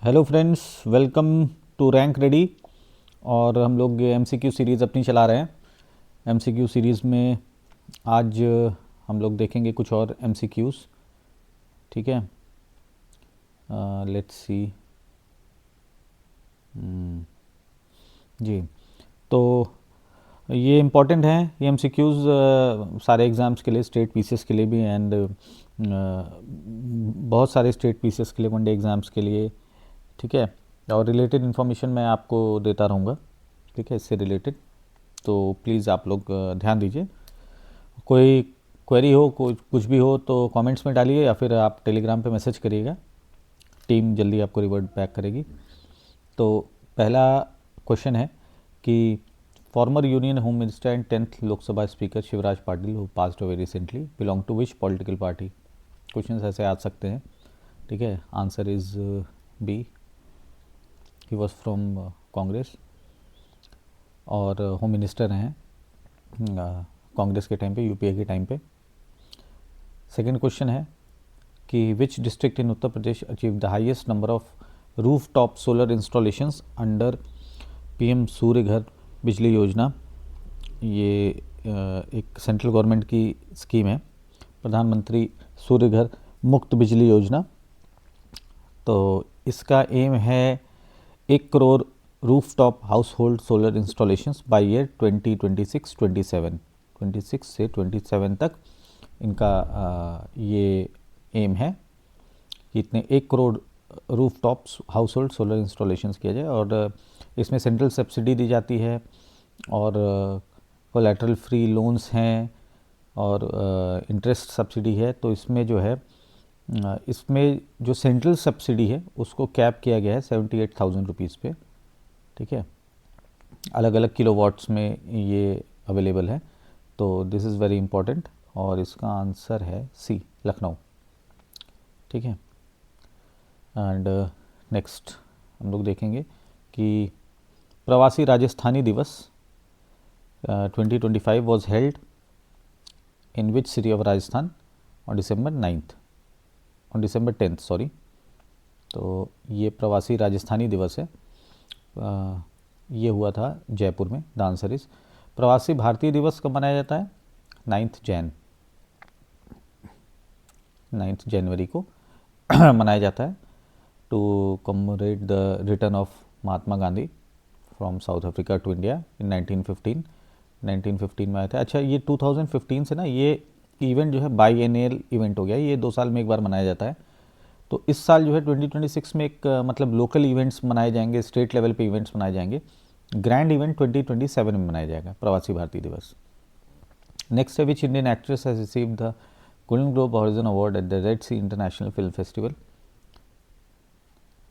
Hello friends, welcome to Rank Ready. और हम लोग एमसीक्यू सीरीज़ अपनी चला रहे हैं। एमसीक्यू सीरीज़ में आज हम लोग देखेंगे कुछ और एमसीक्यूज़। ठीक है, लेट्स सी। जी, तो ये इम्पॉर्टेंट हैं ये एमसीक्यूज़ सारे एग्ज़ाम्स के लिए, स्टेट पीसीएस के लिए भी एंड बहुत सारे स्टेट पीसीएस के लिए, वनडे एग्ज़ाम्स के लिए। ठीक है, और रिलेटेड इन्फॉर्मेशन मैं आपको देता रहूँगा। ठीक है, इससे रिलेटेड तो प्लीज़ आप लोग ध्यान दीजिए। कोई क्वेरी हो, कोई कुछ भी हो तो कमेंट्स में डालिए या फिर आप टेलीग्राम पे मैसेज करिएगा, टीम जल्दी आपको रिवर्ट बैक करेगी। तो पहला क्वेश्चन है कि former union home minister and 10th Lok Sabha speaker Shivraj Patil who passed away recently belong to which political party. Question ऐसे आ सकते हैं। ठीक है, answer is B, he was from Congress और होम मिनिस्टर हैं कांग्रेस के टाइम पे, यूपीए के टाइम पे। सेकंड क्वेश्चन है कि which district in Uttar Pradesh achieve the highest number of rooftop solar installations under PM Surya Ghar Bijli योजना। ये एक सेंट्रल गवर्नमेंट की स्कीम है, प्रधानमंत्री सूर्य घर मुफ्त बिजली योजना। तो इसका एम है 1 crore roof top house hold solar installations by year 2026 से 27 तक इनका ये एम है कि इतने 1 crore roof top house hold solar installations किया जाए। और इसमें सेंट्रल सब्सिडी दी जाती है और कोलैटरल फ्री लोन्स हैं और इंटरेस्ट सब्सिडी है। तो इसमें जो है इसमें जो सेंट्रल सब्सिडी है उसको कैप किया गया है 78,000 रुपीज़ पे। ठीक है, अलग अलग किलोवाट्स में ये अवेलेबल है। तो दिस इज़ वेरी इंपॉर्टेंट और इसका आंसर है सी, लखनऊ। ठीक है, एंड नेक्स्ट हम लोग देखेंगे कि प्रवासी राजस्थानी दिवस 2025 was held in which city of Rajasthan on December 10th sorry. तो ये प्रवासी राजस्थानी दिवस है, ये हुआ था जयपुर में। द आंसर इज प्रवासी भारतीय दिवस कब मनाया जाता है? 9 जनवरी को मनाया जाता है to commemorate the return of Mahatma Gandhi from South Africa to India in 1915 में आया था। अच्छा, ये 2015 से ना ये इवेंट जो है बाई एनियल इवेंट हो गया, ये 2 साल में एक बार मनाया जाता है। तो इस साल जो है 2026 में एक मतलब लोकल इवेंट्स मनाए जाएंगे, स्टेट लेवल पे इवेंट्स मनाए जाएंगे। ग्रैंड इवेंट 2027 में मनाया जाएगा, प्रवासी भारतीय दिवस। नेक्स्ट है which Indian actress has received the Golden Globe Horizon Award at the Red Sea International Film Festival.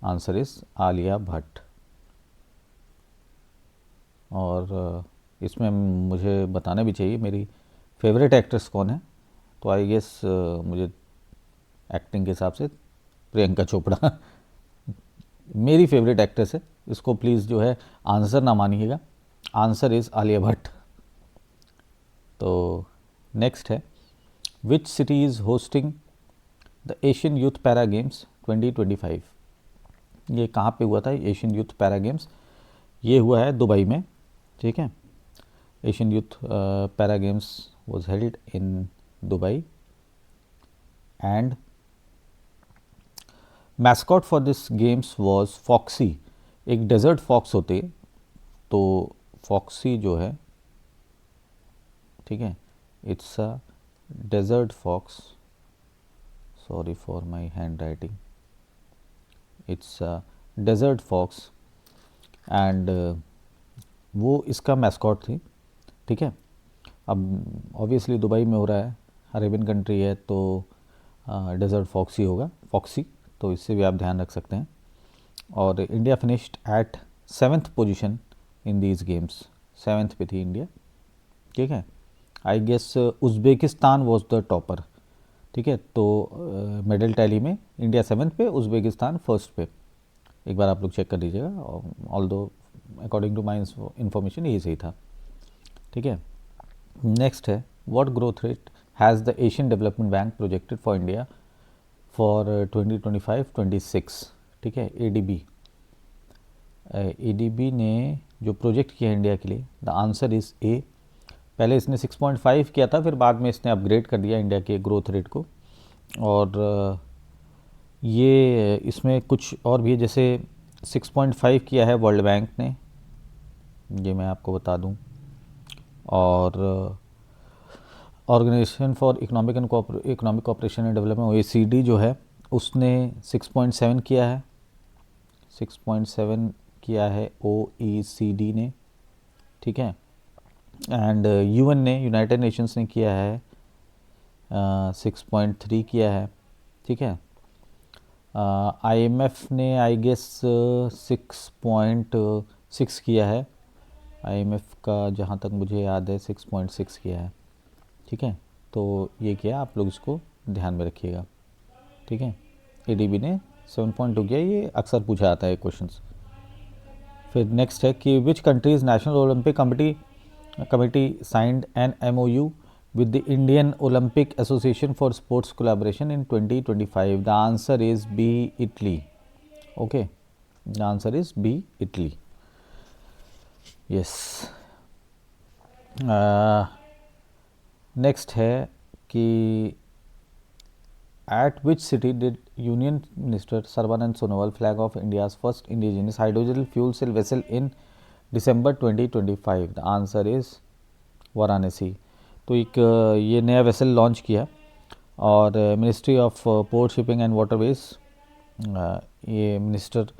Answer is Alia Bhatt. और इसमें मुझे बताना भी चाहिए मेरी फेवरेट एक्ट्रेस कौन है। तो आई गेस मुझे एक्टिंग के हिसाब से प्रियंका चोपड़ा मेरी फेवरेट एक्ट्रेस है। इसको प्लीज़ जो है आंसर ना मानिएगा, आंसर इज़ आलिया भट्ट। तो नेक्स्ट है which city is hosting the Asian Youth Para games 2025। ये कहाँ पे हुआ था एशियन यूथ पैरा गेम्स? ये हुआ है दुबई में। ठीक है, Asian Youth Para Games was held in Dubai and mascot for this games was Foxy. एक डेजर्ट फॉक्स होते, तो फॉक्सी जो है, ठीक है, it's a desert fox, sorry for my handwriting, it's a desert fox and वो इसका mascot थी। ठीक है, अब ऑब्वियसली दुबई में हो रहा है, अरेबियन कंट्री है, तो डेजर्ट फॉक्स ही होगा, फॉक्सी। तो इससे भी आप ध्यान रख सकते हैं। और India finished at 7th position in these games, 7th पे थी इंडिया। ठीक है, I guess Uzbekistan was the topper. ठीक है, तो मेडल टैली में इंडिया 7th पे, उज़्बेकिस्तान 1st पे। एक बार आप लोग चेक कर लीजिएगा, ऑल दो अकॉर्डिंग टू माई इंफॉर्मेशन यही सही था। ठीक है, नेक्स्ट है what growth rate has the Asian development bank projected for India for 2025-26। ठीक है, ADB ने जो प्रोजेक्ट किया है इंडिया के लिए, द आंसर इज़ ए। पहले इसने 6.5 किया था, फिर बाद में इसने अपग्रेड कर दिया इंडिया के ग्रोथ रेट को। और ये इसमें कुछ और भी है, जैसे 6.5 किया है वर्ल्ड बैंक ने, ये मैं आपको बता दूं। और Organisation for Economic Cooperation and Development OECD जो है उसने 6.7 किया है, 6.7 किया है OECD ने, ठीक है। एंड UN ने, यूनाइटेड नेशंस ने किया है 6.3 किया है, ठीक है। IMF ने आई गेस 6.6 किया है, IMF का जहाँ तक मुझे याद है 6.6 किया है, ठीक है। तो ये किया, आप लोग इसको ध्यान में रखिएगा, ठीक है। ADB ने 7.2 किया, ये अक्सर पूछा जाता है क्वेश्चंस। फिर नेक्स्ट है कि which countries national Olympic committee signed an MOU with the Indian Olympic Association for Sports Collaboration in 2025. The answer is B, Italy. Okay, the answer is B, Italy. Yes. Next है कि at which city did Union Minister Sarbanand Sonowal flag off India's first indigenous hydrogen fuel cell vessel in December 2025? The answer is Varanasi. तो एक ये नया vessel launch किया, और ministry of port shipping and waterways, ये minister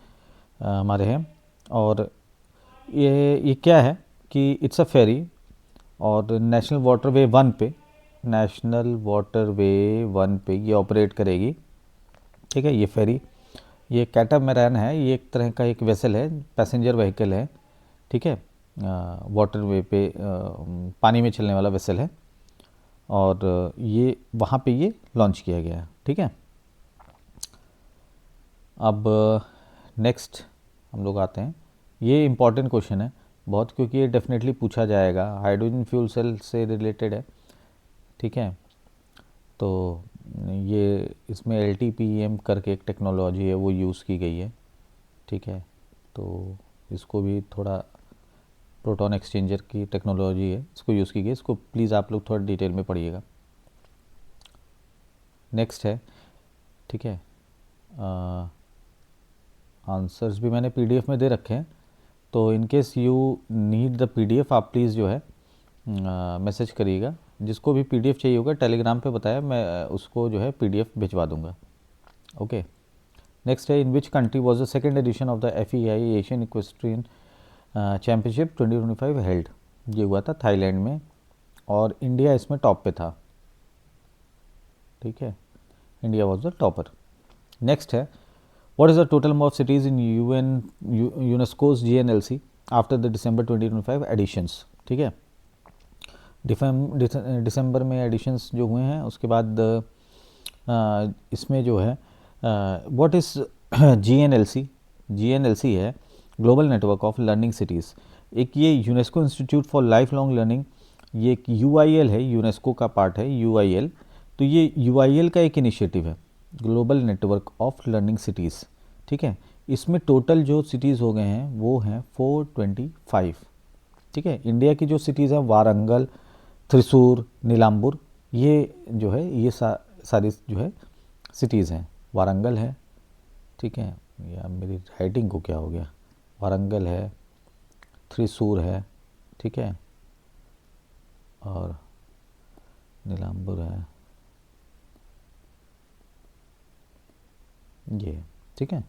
हमारे हैं। और ये क्या है कि इट्स अ फेरी, और नेशनल वाटरवे 1 पे ये ऑपरेट करेगी, ठीक है। ये फेरी, ये कैटामैरान है, ये एक तरह का एक वेसल है, पैसेंजर व्हीकल है, ठीक है। वाटरवे पे पानी में चलने वाला वेसल है, और ये वहाँ पे ये लॉन्च किया गया है, ठीक है। अब नेक्स्ट हम लोग आते हैं, ये इम्पॉर्टेंट क्वेश्चन है बहुत, क्योंकि ये डेफिनेटली पूछा जाएगा, हाइड्रोजन फ्यूल सेल से रिलेटेड है, ठीक है। तो ये इसमें LTPEM करके एक टेक्नोलॉजी है, वो यूज़ की गई है, ठीक है। तो इसको भी थोड़ा, प्रोटॉन एक्सचेंजर की टेक्नोलॉजी है, इसको यूज़ की गई, इसको प्लीज़ आप लोग थोड़ा डिटेल में पढ़िएगा। नेक्स्ट है, ठीक है, आंसर्स भी मैंने PDF में दे रखे हैं, तो in case you need the PDF आप प्लीज़ जो है मैसेज करिएगा। जिसको भी PDF चाहिए होगा टेलीग्राम पे बताया, मैं उसको जो है PDF भिजवा दूंगा। ओके, नेक्स्ट है, in which country was the second edition of the FEI Asian equestrian championship 2025 held? ये हुआ था थाईलैंड में, और इंडिया इसमें टॉप पे था, ठीक है। India was the topper. Next है, what is the total number of cities in UNESCO's GNLC after the December 2025 editions? ठीक है, दिसंबर में एडिशंस जो हुए हैं, उसके बाद इसमें जो है व्हाट इज़ GNLC है global network of learning cities. एक ये UNESCO institute for life long learning, ये एक UIL है, यूनेस्को का पार्ट है UIL। तो ये UIL का एक इनिशिएटिव है, global network of learning cities, ठीक है। इसमें टोटल जो सिटीज़ हो गए हैं वो हैं 425, ठीक है। इंडिया की जो सिटीज़ हैं वारंगल, थ्रिसूर, नीलाम्बुर, ये जो है ये सारी जो है सिटीज़ हैं। वारंगल है, ठीक है, या मेरी राइटिंग को क्या हो गया, वारंगल है, थ्रिसूर है, ठीक है, और नीलाम्बुर है, ये, ठीक है,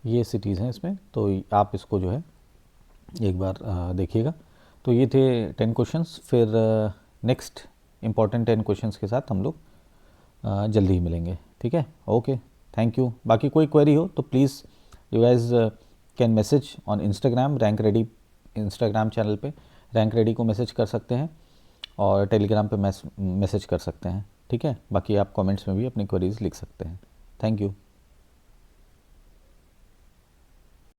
ये सिटीज़ हैं इसमें। तो आप इसको जो है एक बार देखिएगा। तो ये थे 10 क्वेश्चंस। फिर नेक्स्ट इम्पॉर्टेंट 10 क्वेश्चंस के साथ हम लोग जल्दी ही मिलेंगे, ठीक है। Okay, thank you. बाकी कोई क्वेरी हो तो please you guys can message on Instagram, rank ready Instagram channel पे रैंक रेडी को मैसेज कर सकते हैं, और टेलीग्राम पे मैसेज कर सकते हैं, ठीक है। बाकी आप कमेंट्स में भी अपनी क्वेरीज लिख सकते हैं। Thank you.